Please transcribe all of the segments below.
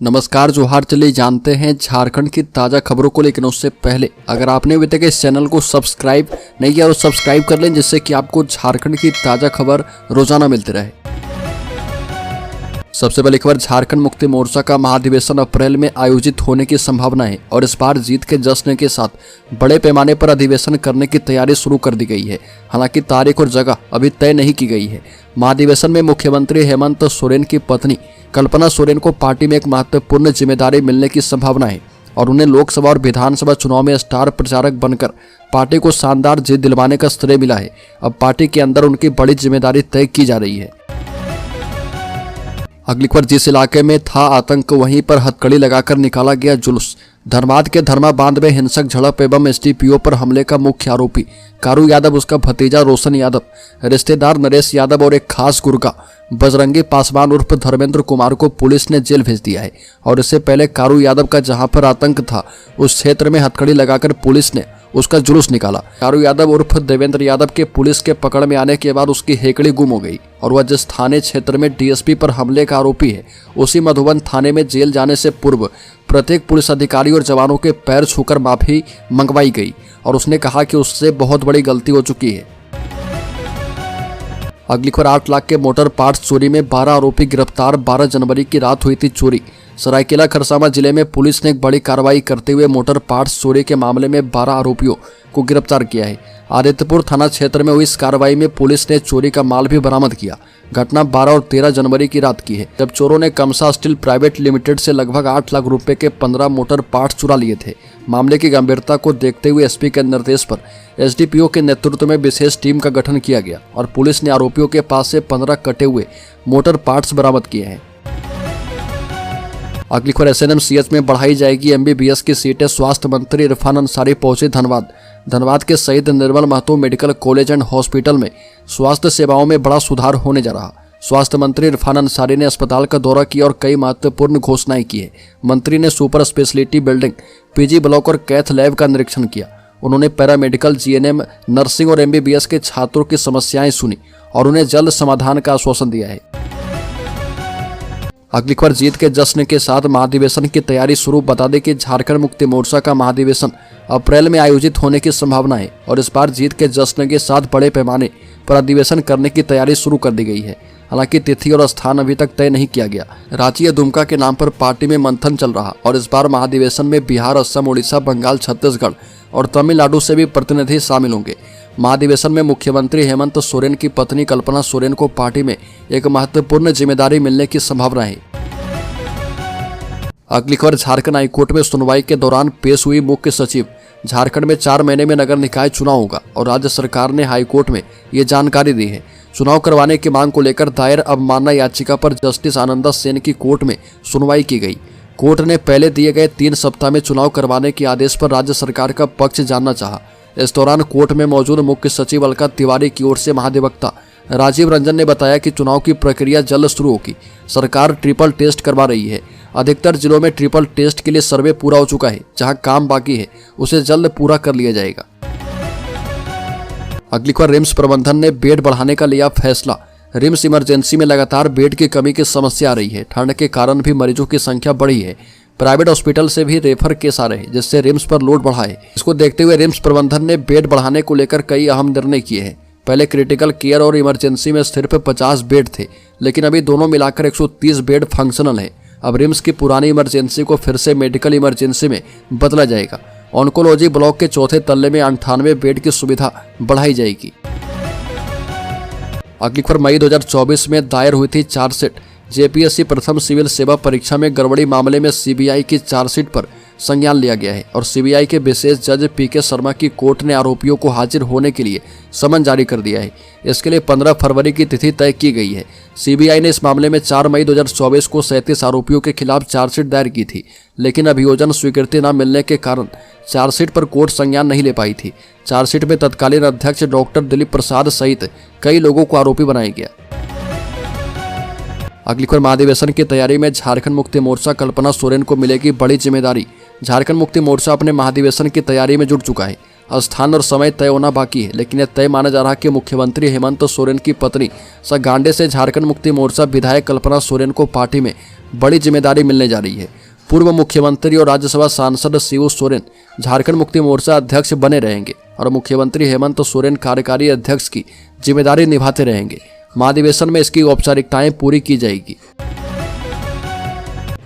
नमस्कार जोहार। चलिए जानते हैं झारखंड की ताज़ा खबरों को, लेकिन उससे पहले अगर आपने अभी तक इस चैनल को सब्सक्राइब नहीं किया तो सब्सक्राइब कर लें, जिससे कि आपको झारखंड की ताज़ा खबर रोजाना मिलती रहे। सबसे पहले खबर, झारखंड मुक्ति मोर्चा का महाधिवेशन अप्रैल में आयोजित होने की संभावना है और इस बार जीत के जश्न के साथ बड़े पैमाने पर अधिवेशन करने की तैयारी शुरू कर दी गई है। हालांकि तारीख और जगह अभी तय नहीं की गई है। महाधिवेशन में मुख्यमंत्री हेमंत सोरेन की पत्नी कल्पना सोरेन को पार्टी में एक महत्वपूर्ण जिम्मेदारी मिलने की संभावना है और उन्हें लोकसभा और विधानसभा चुनाव में स्टार प्रचारक बनकर पार्टी को शानदार जीत दिलवाने का श्रेय मिला है। अब पार्टी के अंदर उनकी बड़ी जिम्मेदारी तय की जा रही है। अगली खबर, जिस इलाके में था आतंक वहीं पर हथकड़ी लगाकर निकाला गया जुलूस। धनबाद के धर्मा बांध में हिंसक झड़प एवं एसडीपीओ पर हमले का मुख्य आरोपी कारू यादव, उसका भतीजा रोशन यादव, रिश्तेदार नरेश यादव और एक खास गुर्गा बजरंगी पासवान उर्फ धर्मेंद्र कुमार को पुलिस ने जेल भेज दिया है। और इससे पहले कारू यादव का जहां पर आतंक था उस क्षेत्र में हथकड़ी लगाकर पुलिस ने उसका जुलूस निकाला। कारू यादव उर्फ देवेंद्र यादव के पुलिस के पकड़ में आने के बाद उसकी हेकड़ी गुम हो गई और वह जिस थाने क्षेत्र में डीएसपी पर हमले का आरोपी है उसी मधुबन थाने में जेल जाने से पूर्व प्रत्येक पुलिस अधिकारी और जवानों के पैर छूकर माफी मंगवाई गई और उसने कहा कि उससे बहुत बड़ी गलती हो चुकी है। अगली खबर, 8 लाख के मोटर पार्ट्स चोरी में 12 आरोपी गिरफ्तार। 12 जनवरी की रात हुई थी चोरी। सरायकेला खरसावां जिले में पुलिस ने एक बड़ी कार्रवाई करते हुए मोटर पार्ट्स चोरी के मामले में 12 आरोपियों को गिरफ्तार किया है। आदित्यपुर थाना क्षेत्र में हुई इस कार्रवाई में पुलिस ने चोरी का माल भी बरामद किया। घटना 12 और 13 जनवरी की रात की है, जब चोरों ने कमसा स्टील प्राइवेट लिमिटेड से लगभग 8 लाख रुपए के 15 मोटर पार्ट्स चुरा लिए थे। मामले की गंभीरता को देखते हुए एसपी के निर्देश पर एसडीपीओ के नेतृत्व में विशेष टीम का गठन किया गया और पुलिस ने आरोपियों के पास से 15 कटे हुए मोटर पार्ट्स बरामद किए हैं। अगली खबर, एसएनएमसीएच में बढ़ाई जाएगी एमबीबीएस की सीटें। स्वास्थ्य मंत्री इरफान अंसारी पहुंचे धनबाद के शहीद Nirmal Mahato medical college and hospital में स्वास्थ्य सेवाओं में बड़ा सुधार होने जा रहा। स्वास्थ्य मंत्री इरफान अंसारी ने अस्पताल का दौरा किया और कई महत्वपूर्ण घोषणाएं की है। मंत्री ने super speciality building, PG block और कैथ लैब का निरीक्षण किया। उन्होंने पैरामेडिकल, जीएनएम, नर्सिंग और एमबीबीएस के छात्रों की समस्याएं सुनी और उन्हें जल्द समाधान का आश्वासन दिया है। अगली खबर, जीत के जश्न के साथ महाधिवेशन की तैयारी शुरू। बता दें कि झारखंड मुक्ति मोर्चा का महाधिवेशन अप्रैल में आयोजित होने की संभावना है और इस बार जीत के जश्न के साथ बड़े पैमाने पर अधिवेशन करने की तैयारी शुरू कर दी गई है। हालांकि तिथि और स्थान अभी तक तय नहीं किया गया। रांची या दुमका के नाम पर पार्टी में मंथन चल रहा और इस बार महाधिवेशन में बिहार, असम, उड़ीसा, बंगाल, छत्तीसगढ़ और तमिलनाडु से भी प्रतिनिधि शामिल होंगे। महाधिवेशन में मुख्यमंत्री हेमंत सोरेन की पत्नी कल्पना सोरेन को पार्टी में एक महत्वपूर्ण जिम्मेदारी मिलने की संभावना है। अगली खबर, झारखंड हाईकोर्ट में सुनवाई के दौरान पेश हुई मुख्य सचिव। झारखंड में 4 महीने में नगर निकाय चुनाव होगा और राज्य सरकार ने हाईकोर्ट में ये जानकारी दी है। चुनाव करवाने की मांग को लेकर दायर अवमानना याचिका पर जस्टिस आनंदा सेन की कोर्ट में सुनवाई की गई। कोर्ट ने पहले दिए गए 3 सप्ताह में चुनाव करवाने के आदेश पर राज्य सरकार का पक्ष जानना चाहा। इस दौरान कोर्ट में मौजूद मुख्य सचिव अलका तिवारी की ओर से महाधिवक्ता राजीव रंजन ने बताया कि चुनाव की प्रक्रिया जल्द शुरू होगी। सरकार ट्रिपल टेस्ट करवा रही है। अधिकतर जिलों में ट्रिपल टेस्ट के लिए सर्वे पूरा हो चुका है। जहां काम बाकी है उसे जल्द पूरा कर लिया जाएगा। अगली खबर, रिम्स प्रबंधन ने बेड बढ़ाने का लिया फैसला। रिम्स इमरजेंसी में लगातार बेड की कमी की समस्या आ रही है। ठंड के कारण भी मरीजों की संख्या बढ़ी है। प्राइवेट हॉस्पिटल से भी रेफर केस आ रहे हैं, जिससे रिम्स पर लोड बढ़ा है। इसको देखते हुए रिम्स प्रबंधन ने बेड बढ़ाने को लेकर कई अहम निर्णय किए हैं। पहले क्रिटिकल केयर और इमरजेंसी में सिर्फ 50 बेड थे, लेकिन अभी दोनों मिलाकर 130 बेड फंक्शनल है। अब रिम्स की पुरानी इमरजेंसी को फिर से मेडिकल इमरजेंसी में बदला जाएगा। ऑन्कोलॉजी ब्लॉक के 4थे तल्ले में 98 बेड की सुविधा बढ़ाई जाएगी। अगली खबर, मई 2024 में दायर हुई थी चार्जशीट। जेपीएससी प्रथम सिविल सेवा परीक्षा में गड़बड़ी मामले में सीबीआई की चार्जशीट पर संज्ञान लिया गया है और सीबीआई के विशेष जज पीके शर्मा की कोर्ट ने आरोपियों को हाजिर होने के लिए समन जारी कर दिया है। इसके लिए 15 फरवरी की तिथि तय की गई है। सीबीआई ने इस मामले में 4 मई 2024 को 37 आरोपियों के खिलाफ चार्जशीट दायर की थी, लेकिन अभियोजन स्वीकृति न मिलने के कारण चार्जशीट पर कोर्ट संज्ञान नहीं ले पाई थी। चार्जशीट में तत्कालीन अध्यक्ष डॉक्टर दिलीप प्रसाद सहित कई लोगों को आरोपी बनाया गया। अगली खबर, महाधिवेशन की तैयारी में झारखंड मुक्ति मोर्चा कल्पना सोरेन को मिलेगी बड़ी जिम्मेदारी। झारखंड मुक्ति मोर्चा अपने महाधिवेशन की तैयारी में जुट चुका है। स्थान और समय तय होना बाकी है, लेकिन यह तय माना जा रहा है कि मुख्यमंत्री हेमंत सोरेन की पत्नी गांडे से झारखंड मुक्ति मोर्चा विधायक कल्पना सोरेन को पार्टी में बड़ी जिम्मेदारी मिलने जा रही है। पूर्व मुख्यमंत्री और राज्यसभा सांसद शिबू सोरेन झारखंड मुक्ति मोर्चा अध्यक्ष बने रहेंगे और मुख्यमंत्री हेमंत सोरेन कार्यकारी अध्यक्ष की जिम्मेदारी निभाते रहेंगे। महाधिवेशन में इसकी औपचारिकताएं पूरी की जाएगी।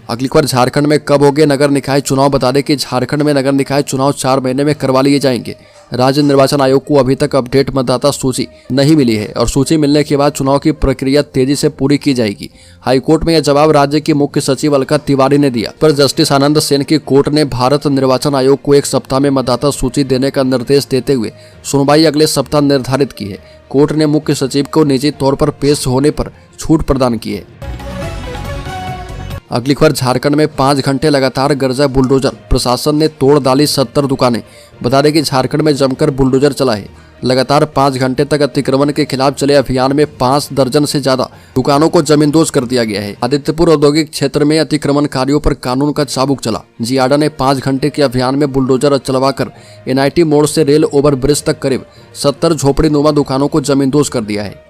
अगली बार झारखंड में कब होंगे नगर निकाय चुनाव? बता दें कि झारखंड में नगर निकाय चुनाव 4 महीने में करवा लिए जाएंगे। राज्य निर्वाचन आयोग को अभी तक अपडेट मतदाता सूची नहीं मिली है और सूची मिलने के बाद चुनाव की प्रक्रिया तेजी से पूरी की जाएगी। हाईकोर्ट में यह जवाब राज्य की मुख्य सचिव अलका तिवारी ने दिया, पर जस्टिस आनंद सेन की कोर्ट ने भारत निर्वाचन आयोग को 1 सप्ताह में मतदाता सूची देने का निर्देश देते हुए सुनवाई अगले सप्ताह निर्धारित की है। कोर्ट ने मुख्य सचिव को निजी तौर पर पेश होने पर छूट प्रदान की है। अगली खबर, झारखंड में 5 घंटे लगातार गरजा बुलडोजर, प्रशासन ने तोड़ डाली 70 दुकानें। बता दें कि झारखंड में जमकर बुलडोजर चला है। लगातार 5 घंटे तक अतिक्रमण के खिलाफ चले अभियान में 5 दर्जन से ज्यादा दुकानों को जमींदोज कर दिया गया है। आदित्यपुर औद्योगिक क्षेत्र में अतिक्रमणकारियों पर कानून का चाबुक चला। जियाडा ने 5 घंटे के अभियान में बुलडोजर चलवाकर NIT मोड़ से रेल ओवर ब्रिज तक करीब 70 झोपड़ी नुमा दुकानों को जमींदोज कर दिया है।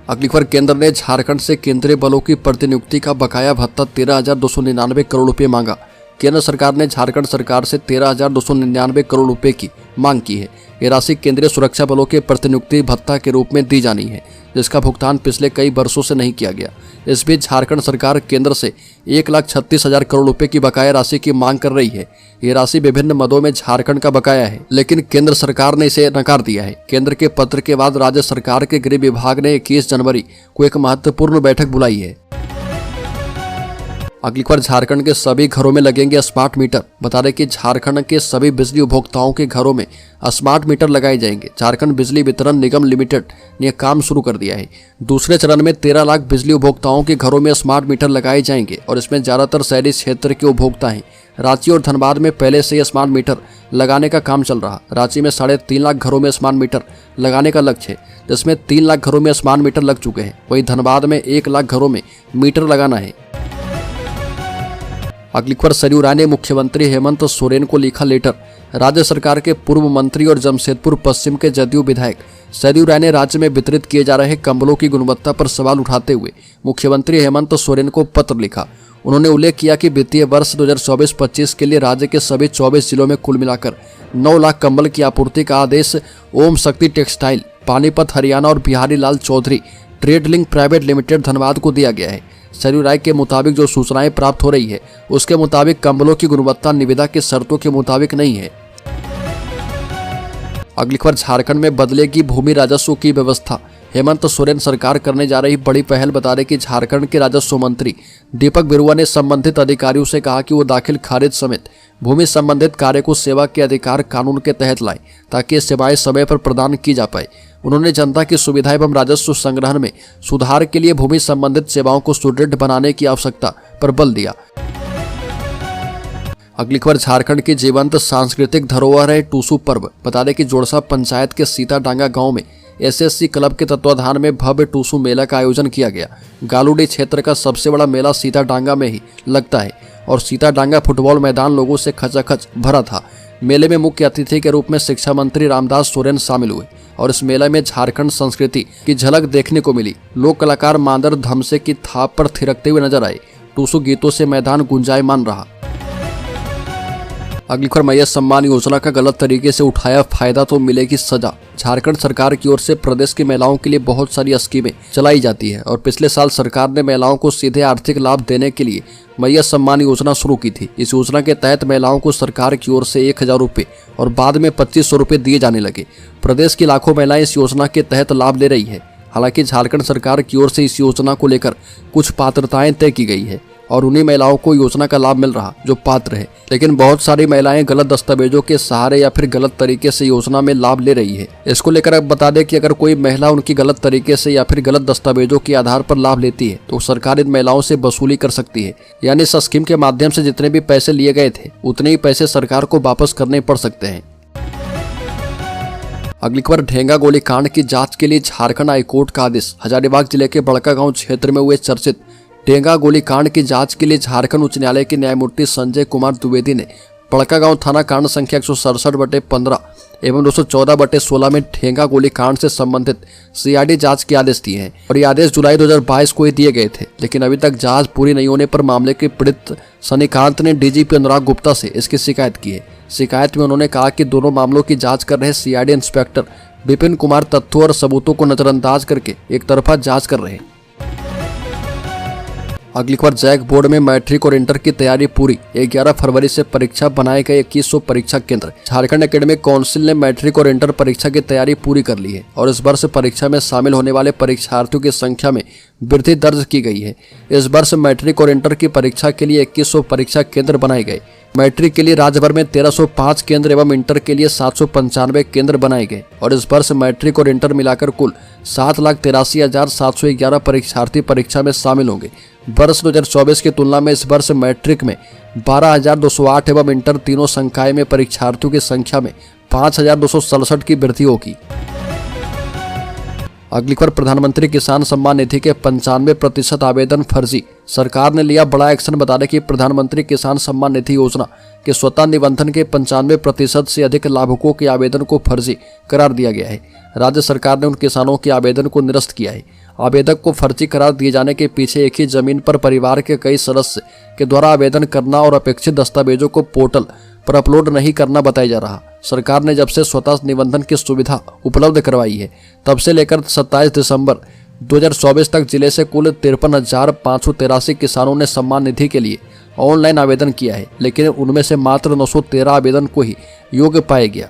अगली खबर, केंद्र ने झारखंड से केंद्रीय बलों की प्रतिनियुक्ति का बकाया भत्ता 13,299 करोड़ रुपए मांगा। केंद्र सरकार ने झारखंड सरकार से 13,299 करोड़ रुपए की मांग की है। ये राशि केंद्रीय सुरक्षा बलों के प्रतिनियुक्ति भत्ता के रूप में दी जानी है, जिसका भुगतान पिछले कई वर्षों से नहीं किया गया। इस बीच झारखंड सरकार केंद्र से 1,36,000 करोड़ रुपए की बकाया राशि की मांग कर रही है। ये राशि विभिन्न मदों में झारखंड का बकाया है, लेकिन केंद्र सरकार ने इसे नकार दिया है। केंद्र के पत्र के बाद राज्य सरकार के गृह विभाग ने 21 जनवरी को एक महत्वपूर्ण बैठक बुलाई है। अगली बार, झारखंड के सभी घरों में लगेंगे स्मार्ट मीटर। बता दें कि झारखंड के सभी बिजली उपभोक्ताओं के घरों में स्मार्ट मीटर लगाए जाएंगे। झारखंड बिजली वितरण निगम लिमिटेड ने काम शुरू कर दिया है। दूसरे चरण में 13 लाख बिजली उपभोक्ताओं के घरों में स्मार्ट मीटर लगाए जाएंगे और इसमें ज्यादातर शहरी क्षेत्र के उपभोक्ता हैं। रांची और धनबाद में पहले से स्मार्ट मीटर लगाने का काम चल रहा। रांची में 3.5 लाख घरों में स्मार्ट मीटर लगाने का लक्ष्य है, जिसमें 3 लाख घरों में स्मार्ट मीटर लग चुके हैं। वहीं धनबाद में 1 लाख घरों में मीटर लगाना है। अगली खबर, सरयू राय ने मुख्यमंत्री हेमंत सोरेन को लिखा लेटर। राज्य सरकार के पूर्व मंत्री और जमशेदपुर पश्चिम के जदयू विधायक सरयू राय ने राज्य में वितरित किए जा रहे कंबलों की गुणवत्ता पर सवाल उठाते हुए मुख्यमंत्री हेमंत सोरेन को पत्र लिखा। उन्होंने उल्लेख किया कि वित्तीय वर्ष 2024-25 के लिए राज्य के सभी 24 जिलों में कुल मिलाकर 9 लाख कंबल की आपूर्ति का आदेश ओम शक्ति टेक्सटाइल, पानीपत हरियाणा और Bihari Lal Chaudhary trade link private limited Dhanbad को दिया गया है। सरयू राय के मुताबिक जो सूचनाएं प्राप्त हो रही है उसके मुताबिक कंबलों की गुणवत्ता निविदा के शर्तों के मुताबिक नहीं है। अगली खबर, झारखंड में बदलेगी भूमि राजस्व की व्यवस्था। हेमंत सोरेन सरकार करने जा रही बड़ी पहल। बता दें कि झारखंड के राजस्व मंत्री दीपक बिरुआ ने संबंधित अधिकारियों से कहा कि वो दाखिल खारिज समेत भूमि संबंधित कार्य को सेवा के अधिकार कानून के तहत लाएं, ताकि सेवाएं समय पर प्रदान की जा पाए। उन्होंने जनता की सुविधा एवं राजस्व संग्रहण में सुधार के लिए भूमि संबंधित सेवाओं को सुदृढ़ बनाने की आवश्यकता पर बल दिया। अगली खबर, झारखंड की जीवंत सांस्कृतिक धरोहर है टूसू पर्व। बता दें कि जोड़सा पंचायत के सीताडांगा गांव में SSC क्लब के तत्वाधान में भव्य टूसू मेला का आयोजन किया गया। गालूडी क्षेत्र का सबसे बड़ा मेला सीताडांगा में ही लगता है और सीताडांगा फुटबॉल मैदान लोगों से खचाखच भरा था। मेले में मुख्य अतिथि के रूप में शिक्षा मंत्री रामदास सोरेन शामिल हुए और इस मेले में झारखंड संस्कृति की झलक देखने को मिली। लोक कलाकार मांदर धमसे की थाप पर थिरकते हुए नजर आए। टूसू गीतों से मैदान गुंजायमान रहा। अगली खबर, मैया सम्मान योजना का गलत तरीके से उठाया फायदा तो मिलेगी सजा। झारखंड सरकार की ओर से प्रदेश की महिलाओं के लिए बहुत सारी स्कीमें चलाई जाती है और पिछले साल सरकार ने महिलाओं को सीधे आर्थिक लाभ देने के लिए मैया सम्मान योजना शुरू की थी। इस योजना के तहत महिलाओं को सरकार की ओर से 1,000 रुपये और बाद में 2,500 रुपये दिए जाने लगे। प्रदेश की लाखों महिलाएं इस योजना के तहत लाभ ले रही है। हालांकि झारखंड सरकार की ओर से इस योजना को लेकर कुछ पात्रताएं तय की गई है और उन्हीं महिलाओं को योजना का लाभ मिल रहा जो पात्र है, लेकिन बहुत सारी महिलाएं गलत दस्तावेजों के सहारे या फिर गलत तरीके से योजना में लाभ ले रही है। इसको लेकर अब बता दें कि अगर कोई महिला उनकी गलत तरीके से या फिर गलत दस्तावेजों के आधार पर लाभ लेती है तो सरकार इन महिलाओं से वसूली कर सकती है। यानी इस स्कीम के माध्यम से जितने भी पैसे लिए गए थे उतने ही पैसे सरकार को वापस करने पड़ सकते हैं। अगली खबर, ढेंगा गोली कांड की जांच के लिए झारखंड हाईकोर्ट का आदेश। हजारीबाग जिले के बड़कागांव क्षेत्र में हुए चर्चित ढेंगा गोलीकांड की जांच के लिए झारखंड उच्च न्यायालय के न्यायमूर्ति संजय कुमार द्विवेदी ने बड़कागांव थाना कांड संख्या 167/15 एवं 214/16 में ठेंगा गोलीकांड से संबंधित सीआईडी जांच के आदेश दिए हैं और ये आदेश जुलाई 2022 को ही दिए गए थे। लेकिन अभी तक जांच पूरी नहीं होने पर मामले के पीड़ित सनीकांत ने डीजीपी अनुराग गुप्ता से इसकी शिकायत की है। शिकायत में उन्होंने कहा कि दोनों मामलों की जांच कर रहे सीआईडी इंस्पेक्टर विपिन कुमार तथ्यों और सबूतों को नजरअंदाज करके एक तरफा जांच कर रहे हैं। अगली खबर, जैक बोर्ड में मैट्रिक और इंटर की तैयारी पूरी। 11 फरवरी से परीक्षा बनाए गए 2100 परीक्षा केंद्र। झारखंड एकेडमिक काउंसिल ने मैट्रिक और इंटर परीक्षा की तैयारी पूरी कर ली है और इस वर्ष परीक्षा में शामिल होने वाले परीक्षार्थियों की संख्या में वृद्धि दर्ज की गई है। इस वर्ष मैट्रिक और इंटर की परीक्षा के लिए 2100 परीक्षा केंद्र बनाए गए। मैट्रिक के लिए राज्य भर में 1305 केंद्र एवं इंटर के लिए 795 केंद्र बनाए गए और इस वर्ष मैट्रिक और इंटर मिलाकर कुल 7,83,711 परीक्षार्थी परीक्षा में शामिल होंगे। वर्ष 2024 की तुलना में इस वर्ष मैट्रिक में 12,208 एवं इंटर तीनों संकाय में परीक्षार्थियों की संख्या में 5,267 की वृद्धि होगी। अगली खबर, प्रधानमंत्री किसान सम्मान निधि के 95% आवेदन फर्जी। सरकार ने लिया बड़ा एक्शन। बता दें कि प्रधानमंत्री किसान सम्मान निधि योजना के स्वतः निबंधन के 95% से अधिक लाभुकों के आवेदन को फर्जी करार दिया गया है। राज्य सरकार ने उन किसानों के आवेदन को निरस्त किया है। आवेदक को फर्जी करार दिए जाने के पीछे एक ही जमीन पर परिवार के कई सदस्य के द्वारा आवेदन करना और अपेक्षित दस्तावेजों को पोर्टल पर अपलोड नहीं करना बताया जा रहा। सरकार ने जब से स्वतः निबंधन की सुविधा उपलब्ध करवाई है तब से लेकर 27 दिसंबर 2024 तक जिले से कुल 53,583 किसानों ने सम्मान निधि के लिए ऑनलाइन आवेदन किया है, लेकिन उनमें से मात्र 913 आवेदन को ही योग्य पाया गया।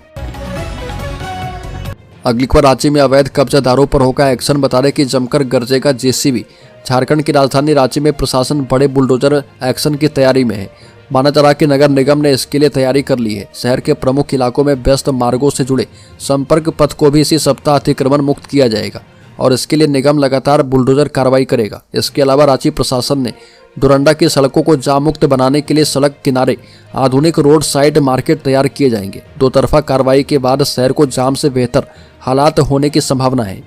अगली खबर, रांची में अवैध कब्जादारों पर होगा एक्शन। बता दें कि जमकर गरजेगा जेसीबी। झारखंड की राजधानी रांची में प्रशासन बड़े बुलडोजर एक्शन की तैयारी में है। माना जा रहा कि नगर निगम ने इसके लिए तैयारी कर ली है। शहर के प्रमुख इलाकों में व्यस्त मार्गों से जुड़े संपर्क पथ को भी इसी सप्ताह अतिक्रमण मुक्त किया जाएगा और इसके लिए निगम लगातार बुलडोजर कार्रवाई करेगा। इसके अलावा रांची प्रशासन ने डोरंडा की सड़कों को जाम मुक्त बनाने के लिए सड़क किनारे आधुनिक रोड साइड मार्केट तैयार किए जाएंगे। दो तरफा कार्रवाई के बाद शहर को जाम से बेहतर हालात होने की संभावना है।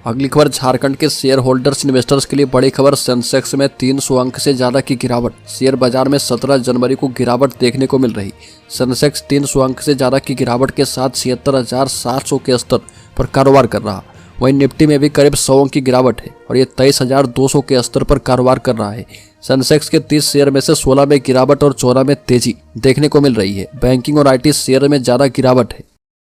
अगली खबर, झारखंड के शेयर होल्डर्स इन्वेस्टर्स के लिए बड़ी खबर। सेंसेक्स में 300 अंक से ज्यादा की गिरावट। शेयर बाजार में 17 जनवरी को गिरावट देखने को मिल रही। सेंसेक्स 300 अंक से ज्यादा की गिरावट के साथ 76,700 के स्तर पर कारोबार कर रहा। वहीं निफ्टी में भी करीब 100 अंक की गिरावट है और ये 23,200 के स्तर पर कारोबार कर रहा है। सेंसेक्स के 30 शेयर में से 16 में गिरावट और 14 में तेजी देखने को मिल रही है। बैंकिंग और IT शेयर में ज्यादा गिरावट है।